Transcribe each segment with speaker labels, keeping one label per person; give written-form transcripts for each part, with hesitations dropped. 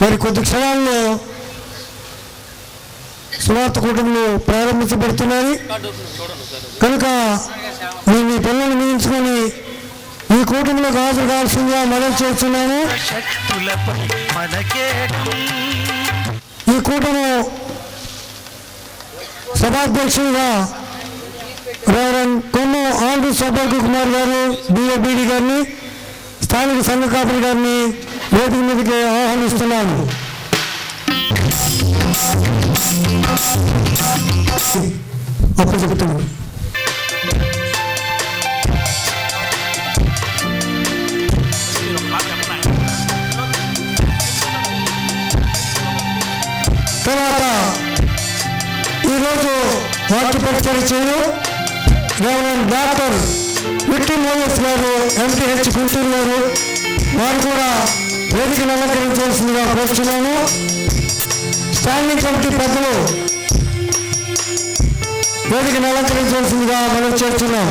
Speaker 1: మరి కొద్ది క్షణాల్లో సువార్త కూటములు ప్రారంభించబడుతున్నాయి కనుక మేము మీ పిల్లల్ని మించుకొని ఈ కూటమిలో హాజరు కావాల్సిందిగా మనం చేస్తున్నాము. ఈ కూటమి సభాధ్యక్షులుగా రెవరెండ్ కొమ్ము ఆంధ్ర సౌభాగ్య కుమార్ గారు బిఏబిడి గారిని, స్థానిక సంఘ కాపురి గారిని వేదిక మీదకి ఆహ్వానిస్తున్నాము. అప్పుడు చెప్తున్నాను. తర్వాత ఈరోజు వాక్య పరిచయం చేయడం రెవరెండ్ డాక్టర్ విట్టి మోయస్ గారు, ఎంపీహెచ్ గుంటూరు గారు, వారు కూడా వేదికను అలంకరించాల్సిందిగా కోరుతున్నాను. స్టాండింగ్ కమిటీ పెద్దలు వేదికను అలంకరించాల్సిందిగా మనం చేస్తున్నాం.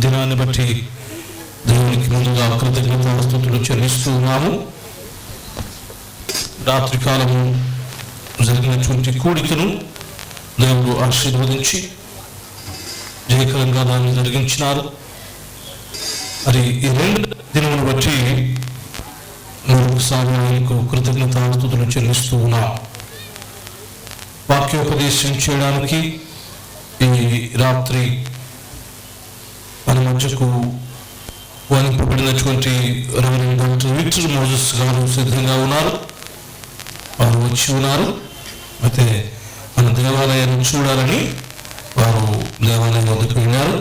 Speaker 2: దినాన్ని బట్టి దేవునికి ముందుగా కృతజ్ఞతాస్తుతులు చెల్లిస్తూ ఉన్నాము. రాత్రి కాలము జరిగినటువంటి కూడికను దేవుడు ఆశీర్వదించి జయకరంగా దాన్ని జరిగించినారు. మరి ఈ 2 దినములను బట్టి మరొకసారి ఆయనకు కృతజ్ఞతాస్తుతులు చెల్లిస్తూ ఉన్నాం. వాక్యోపదేశం చేయడానికి ఈ రాత్రి మన మధ్యకు వనింపబడినటువంటి రెవరెండ్ డాక్టర్ విక్టర్ మోజెస్ గారు సిద్ధంగా ఉన్నారు. వారు వచ్చి ఉన్నారు. అయితే మన దేవాలయాన్ని చూడాలని వారు దేవాలయం వద్దకు వెళ్ళారు.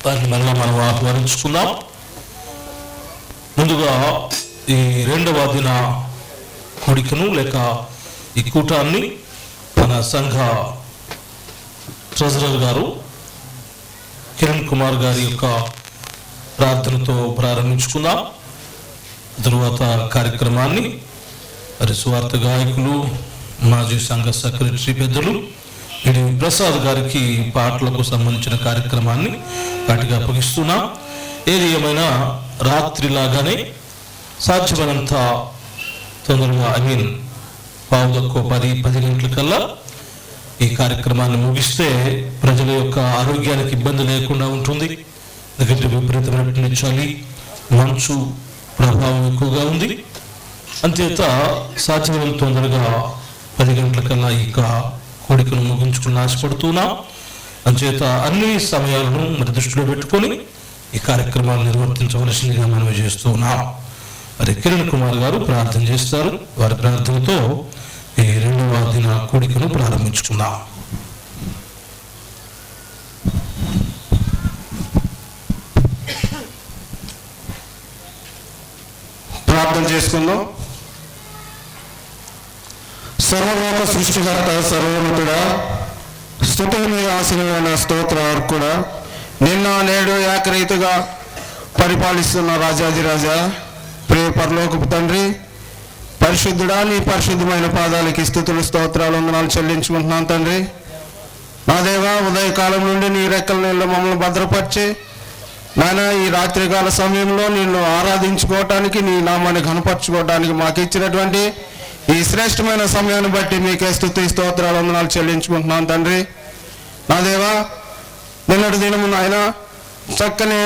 Speaker 2: వారిని మళ్ళా మనం ఆహ్వానించుకుందాం. ముందుగా ఈ 2వ దిన కూడికను లేక ఈ కూటాన్ని మన సంఘ ట్రెజరర్ గారు కిరణ్ కుమార్ గారి యొక్క ప్రార్థనతో ప్రారంభించుకుందాం. తరువాత కార్యక్రమాన్ని మరి సువార్త గాయకులు, మాజీ సంఘ సెక్రటరీ పెద్దలు ఇది ప్రసాద్ గారికి పాటలకు సంబంధించిన కార్యక్రమాన్ని వాటికి అప్పగిస్తున్నాం. ఏది ఏమైనా రాత్రిలాగానే సాధ్యమైనంత తొందరగా 10 గంటలకల్లా ఈ కార్యక్రమాన్ని ముగిస్తే ప్రజల యొక్క ఆరోగ్యానికి ఇబ్బంది లేకుండా ఉంటుంది. ఎందుకంటే విపరీతమైన చలి, మంచు ప్రభావం ఎక్కువగా ఉంది. అంతేత సాధ్యమైన తొందరగా 10 గంటలకల్లా ఈ కోడికను ముగించుకుని ఆశపడుతున్నా. అంచేత అన్ని సమయాలను మరి దృష్టిలో పెట్టుకొని ఈ కార్యక్రమాన్ని నిర్వర్తించవలసిందిగా మనం చేస్తున్నాం. మరి కిరణ్ కుమార్ గారు ప్రార్థన చేస్తారు. వారి ప్రార్థనతో ఈ 2వ దిన కూడికను ప్రారంభించుకుందాం.
Speaker 3: ప్రార్థన చేసుకుందాం. సర్వలోక సృష్టికర్త, సర్వోన్నతుడా, స్తుతుని ఆశీర్వైన స్తోత్రార్కుడా, నిన్న నేడు ఏకరీతిగా పరిపాలిస్తున్న రాజాదిరాజా, ప్రియ పరలోకపు తండ్రి, పరిశుద్ధుడా, నీ పరిశుద్ధమైన పాదాలకి స్తుతులు, స్తోత్రాలు, వందనాలు చెల్లించుకుంటున్నాను తండ్రి. నా దేవా, ఉదయకాలం నుండి నీ రెక్కల నీళ్ళు మమ్మల్ని భద్రపరిచి నాయన ఈ రాత్రికాల సమయంలో నిన్ను ఆరాధించుకోవటానికి, నీ నామాన్ని ఘనపరచుకోవటానికి మాకు ఇచ్చినటువంటి ఈ శ్రేష్టమైన సమయాన్ని బట్టి మీకే స్తుతి, స్తోత్రాలు, వందనాలు చెల్లించుకుంటున్నాను తండ్రి. నా దేవా, నిన్నటి దినము నాయన చక్కని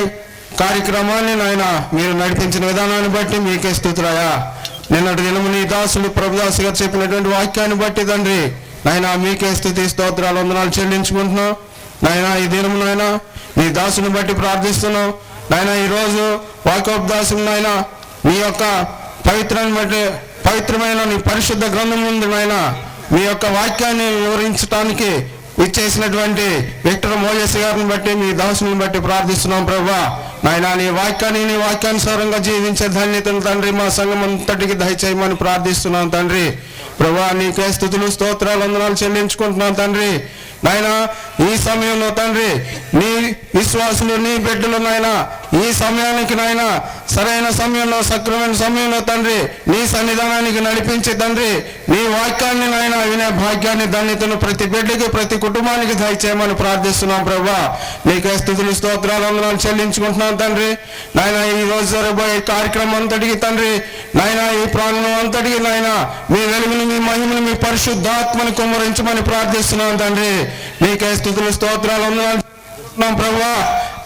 Speaker 3: కార్యక్రమాన్ని నాయన మీరు నడిపించిన విధానాన్ని బట్టి మీకే స్తుతులయ్యా. నిన్నటి దినము నీ దాసుడు ప్రభుదాసు గారు చెప్పినటువంటి వాక్యాన్ని బట్టి తండ్రి నాయన మీకే స్తుతి, స్తోత్రాలు, వందనాలు చెల్లించుకుంటున్నాం. నాయన ఈ దినము నాయన నీ దాసుని బట్టి ప్రార్థిస్తున్నాం. నాయన ఈరోజు వాక్యోపదేశం నాయన మీ యొక్క పవిత్రమైన నీ పరిశుద్ధ గ్రంథం నుండి నాయన మీ యొక్క వాక్యాన్ని వివరించడానికి ఇచ్చేసినటువంటి విక్టర్ మోజెస్ గారిని బట్టి, మీ దాసుని బట్టి ప్రార్థిస్తున్నాం ప్రభువా. నాయన నీ వాక్యానుసారంగా జీవించే ధన్యతను తండ్రి మా సంఘం అంతటికి దయచేయమని ప్రార్థిస్తున్నాం తండ్రి. ప్రభువా, నీకే స్తుతులు, స్తోత్రాలు, వందనాలు చెల్లించుకుంటున్నాం తండ్రి. నాయన ఈ సమయంలో తండ్రి నీ విశ్వాసులు నీ బిడ్డలు నాయన ఈ సమయానికి నాయన సరైన సమయంలో సక్రమైన సమయంలో తండ్రి నీ సన్నిధానానికి నడిపించి తండ్రి నీ వాక్యాన్ని నాయన వినే భాగ్యాన్ని ధన్యతను ప్రతి బిడ్డకి ప్రతి కుటుంబానికి దయచేయమని ప్రార్థిస్తున్నాం ప్రభా. నీకే స్తుతులు స్తోత్రాలు వందనాలు చెల్లించుకుంటున్నాం తండ్రి. నాయన ఈ రోజు జరగబోయే కార్యక్రమం అంతటికి తండ్రి నాయన ఈ ప్రాంగణం అంతటికి నాయన మీ వెలుగుని మీ మహిమను మీ పరిశుద్ధాత్మని కుమ్మరించమని ప్రార్థిస్తున్నాం తండ్రి. నీకే స్తుతులు స్తోత్రాలు వందనాలు ప్రభా.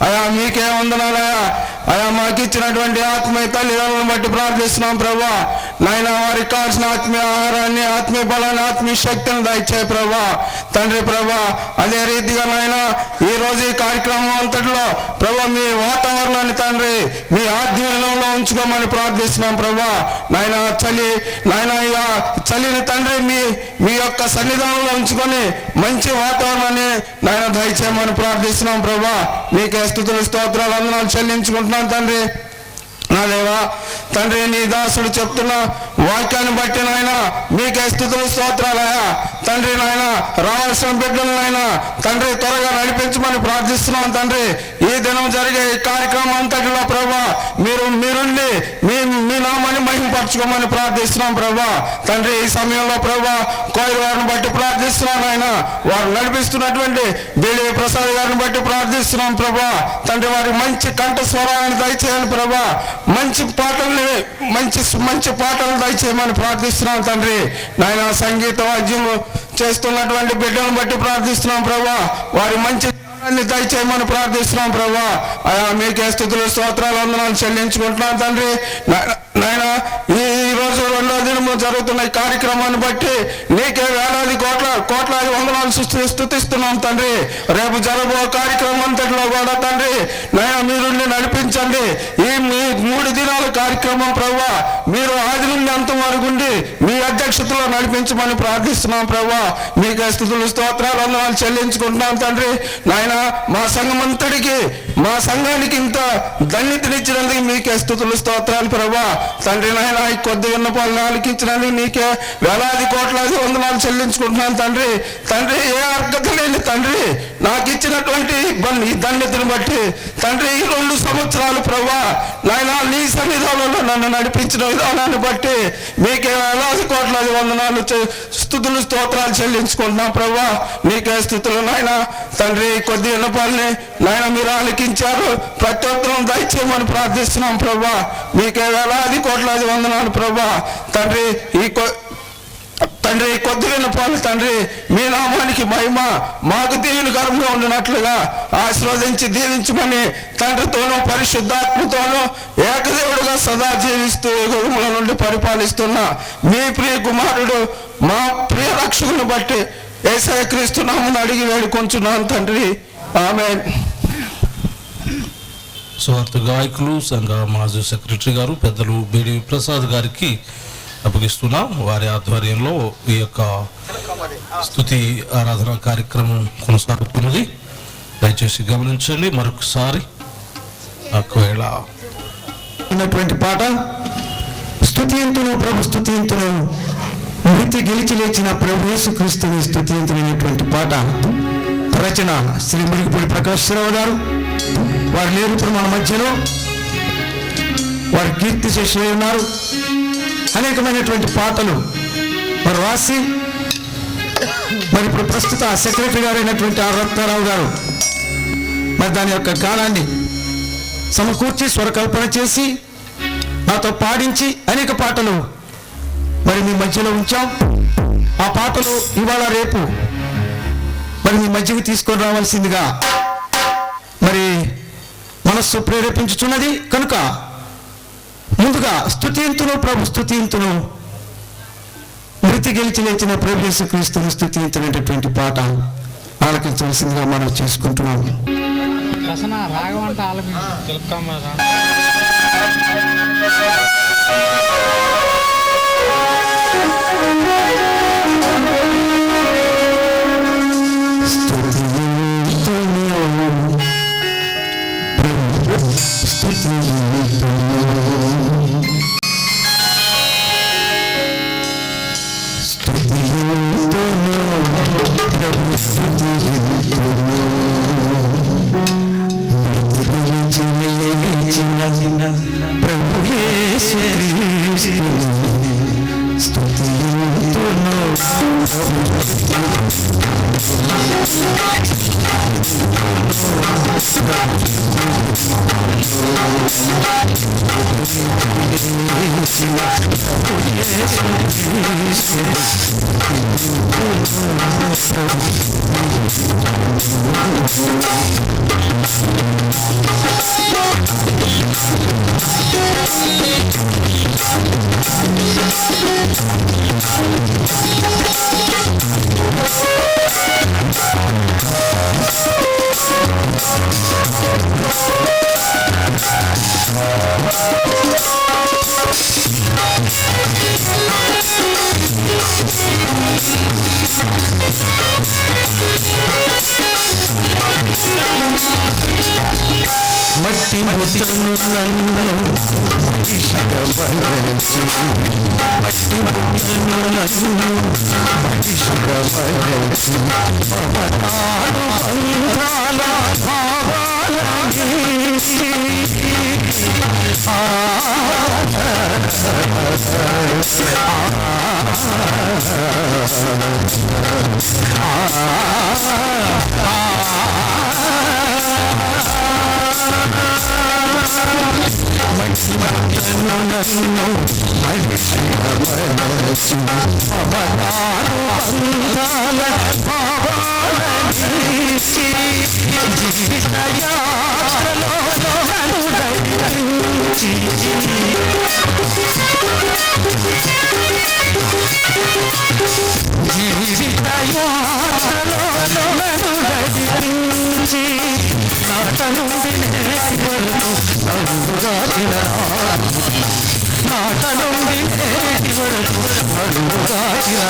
Speaker 3: అయా మీకే వందనాలయా. అయా మాకు ఇచ్చినటువంటి ఆత్మీయ తల్లిదండ్రులను బట్టి ప్రార్థిస్తున్నాం ప్రభా. నాయన వారికి కావాల్సిన ఆత్మీయ ఆహారాన్ని ఆత్మీయ బలాన్ని ఆత్మీయ శక్తిని దయచే ప్రభా తండ్రి ప్రభా. అదే రీతిగా నాయన ఈ రోజు ఈ కార్యక్రమం అంతటిలో ప్రభా మీ వాతావరణాన్ని తండ్రి మీ ఆధ్వర్యంలో ఉంచుకోమని ప్రార్థిస్తున్నాం ప్రభా. నాయన చలిని తండ్రి మీ యొక్క సన్నిధానంలో ఉంచుకొని మంచి వాతావరణాన్ని నాయన దయచేయమని ప్రార్థిస్తున్నాం ప్రభా. మీకే స్తుతులు స్తోత్రాలు వందనాలు చెల్లించుకుంటున్నాను తండ్రి. నా దేవా తండ్రి నీ దాసుడు చెప్తున్న వాక్యాన్ని బట్టి నాయన మీకే స్తుతులు స్తోత్రాలయా తండ్రి. నాయన రావాల్సిన బిడ్డలు నాయన తండ్రి త్వరగా నడిపించమని ప్రార్థిస్తున్నాం తండ్రి. ఈ దినం జరిగే ఈ కార్యక్రమం అంతటిలో ప్రభా మీరుండి మీ నామాన్ని మహిమపరచుకోమని ప్రార్థిస్తున్నాం ప్రభా తండ్రి. ఈ సమయంలో ప్రభా కోయిల వారిని బట్టి ప్రార్థిస్తున్నాం ఆయన వారు నడిపిస్తున్నటువంటి బేడి ప్రసాద్ గారిని బట్టి ప్రార్థిస్తున్నాం ప్రభా తండ్రి. వారి మంచి కంఠ స్వరాలను దయచేయాలి ప్రభా. మంచి పాటలు దయచేయమని ప్రార్థిస్తున్నాం తండ్రి. నాయన సంగీత వాద్యము చేస్తున్నటువంటి బిడ్డలను బట్టి ప్రార్థిస్తున్నాం ప్రభా. వారి మంచి దయచేయమని ప్రార్థిస్తున్నాం ప్రభా. అయా మీకే స్తుతులు స్తోత్రాలు వందనాలు చెల్లించుకుంటున్నాం తండ్రి. నాయన ఈ రోజు రెండో దినము జరుగుతున్న ఈ కార్యక్రమాన్ని బట్టి నీకే వేలాది కోట్లాది వందనాలు స్తుతిస్తున్నాం తండ్రి. రేపు జరగబో కార్యక్రమం అంతటిలో కూడా తండ్రి నాయన మీరు నడిపించండి. ఈ 3 దినాల కార్యక్రమం ప్రభా మీరు ఆది నుండి అంతం వరకు ఉండి మీ అధ్యక్షతలో నడిపించమని ప్రార్థిస్తున్నాం ప్రభా. మీకే స్తుతులు స్తోత్రాలు వందనాలు చెల్లించుకుంటున్నాం తండ్రి. నాయన మా సంఘం అంతటికి మా సంఘానికి ఇంత ధన్యతనిచ్చినందుకు మీకే స్తుతులు స్తోత్రాలు ప్రభా తండ్రి. నాయన ఈ కొద్ది విన్నపాలను ఆలకించినందుకు నీకే వేలాది కోట్లాది వందనాలు చెల్లించుకుంటున్నాను తండ్రి. తండ్రి ఏ అర్హత లేని తండ్రి నాకు ఇచ్చినటువంటి ఈ ధన్యతను బట్టి తండ్రి ఈ 2 సంవత్సరాలు ప్రభా నాయన నీ సన్నిధానంలో నన్ను నడిపించిన విధానాన్ని బట్టి మీకే వేలాది కోట్లాది వందనాలు స్తుతులు స్తోత్రాలు చెల్లించుకుంటున్నాం ప్రభా. నీకే స్తుతులు నాయన తండ్రి. కొద్ది విన్నపాలని నాయన మీరు ఆలకించారు. ప్రత్యుత్తరం దయచేయమని ప్రార్థిస్తున్నాం ప్రభా. మీకే వేలాది కోట్లాది వందనాలు ప్రభా తండ్రి. తండ్రి కొద్ది విన్నపాలు తండ్రి మీ నామానికి మహిమ మాకు దీవెనకరంగా ఉండినట్లుగా ఆశీర్వదించి దీవించమని తండ్రితోనూ పరిశుద్ధాత్మతోనూ ఏకదేవుడుగా సదా జీవిస్తూ యుగముల నుండి పరిపాలిస్తున్న మీ ప్రియ కుమారుడు మా ప్రియ రక్షకుని బట్టి యేసయ్య క్రీస్తు నామమున అడిగి వేడుకొంచున్నాను తండ్రి. ఆమేన్.
Speaker 2: స్వార్థ గాయకులు సంఘ మాజీ సెక్రటరీ గారు పెద్దలు బేడి ప్రసాద్ గారికి అప్పగిస్తున్నాం. వారి ఆధ్వర్యంలో ఈ యొక్క స్తుతి ఆరాధన కార్యక్రమం కొనసాగుతున్నది. దయచేసి గమనించండి. మరొకసారి ఒకవేళ
Speaker 1: ఉన్నటువంటి పాట స్తుతియంతును ప్రభు స్తుతియంతును మృతి గెలిచి లేచిన ప్రభు యేసుక్రీస్తుని స్తుతియంతునైనటువంటి పాట రచన శ్రీ మురిగిపూడి ప్రకాశ్రావు గారు. వారు లేరు ఇప్పుడు మన మధ్యలో. వారు కీర్తి చేసి ఉన్నారు. అనేకమైనటువంటి పాటలు వారు రాసి మరి ఇప్పుడు ప్రస్తుత సెక్రటరీ గారు అయినటువంటి ఆర్ రత్నారావు గారు మరి దాని యొక్క గానాన్ని సమకూర్చి స్వరకల్పన చేసి నాతో పాడించి అనేక పాటలు మరి మీ మధ్యలో ఉంచాం. ఆ పాటలు ఇవాళ రేపు మరి మీ మధ్యకి తీసుకొని రావాల్సిందిగా మరి మనస్సు ప్రేరేపించుచున్నది కనుక ముందుగా స్తుతియంతును ప్రభు స్తుతియంతును మృతి గెలిచి లేచిన ప్రభు యేసుక్రీస్తును స్తుతియంతునటువంటి పాట ఆలకించవలసిందిగా మనం చేసుకుంటున్నాము. స్తుతి మట్టి ముద్దను నన్ను మనిషిగా బలచి, మట్టి ముద్దను నన్ను మనిషిగా బలచి, మమతాను బంధాల భావాలని మట్టి ముద్దను నన్ను మనిషిగా బలచి, మమతాను బంధాల భావాలని జీవిత యాత్రలో నన్ను నడిపించి, జీవిత యాత్రలో నన్ను నడిపించి, నాట నుండి నేటి వరకు నడుగాచిన నాట నుండి నేటి వరకు నడుగాచిన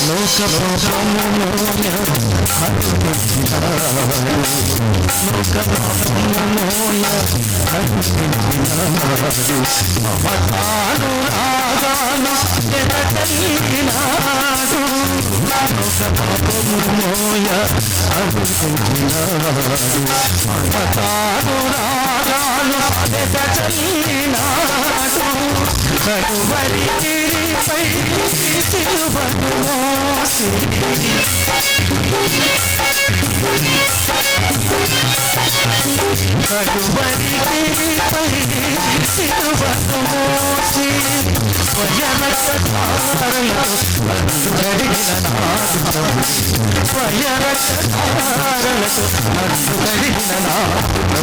Speaker 1: లోక పాపములోన లోక పాపములోన మమతాను రాగాను ఎదటల్లినాడు, లోక పాపములోయ అడుగుతున్నాడు, మమతాను రాగాను ఎదటల్లినాడు, కడువరి గిరిపై సిలువను మోసి, కడువరి గిరిపై సిలువను మోసి, స్వయరక్షకారలతో నన్ను కడిగిన నాడు, స్వయరక్షకారలతో నన్ను కడిగిన నాడు,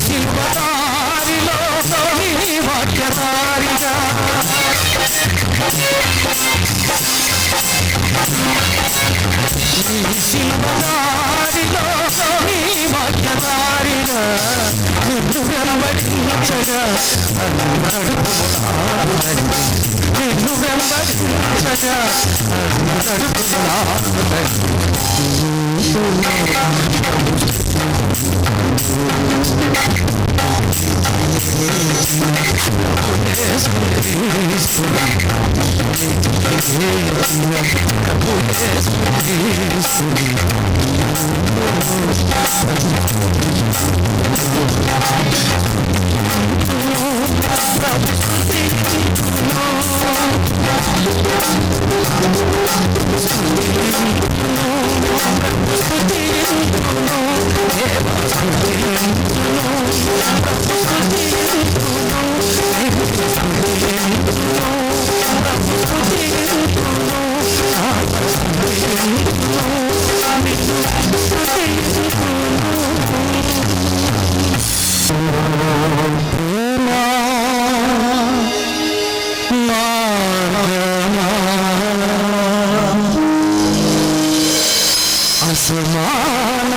Speaker 1: శిల్పదారిలో శిల్పదారిలో నీ వాక్యదారిలో నిన్ను వెంబడించగా నిన్ను వెంబడించగా అసమాన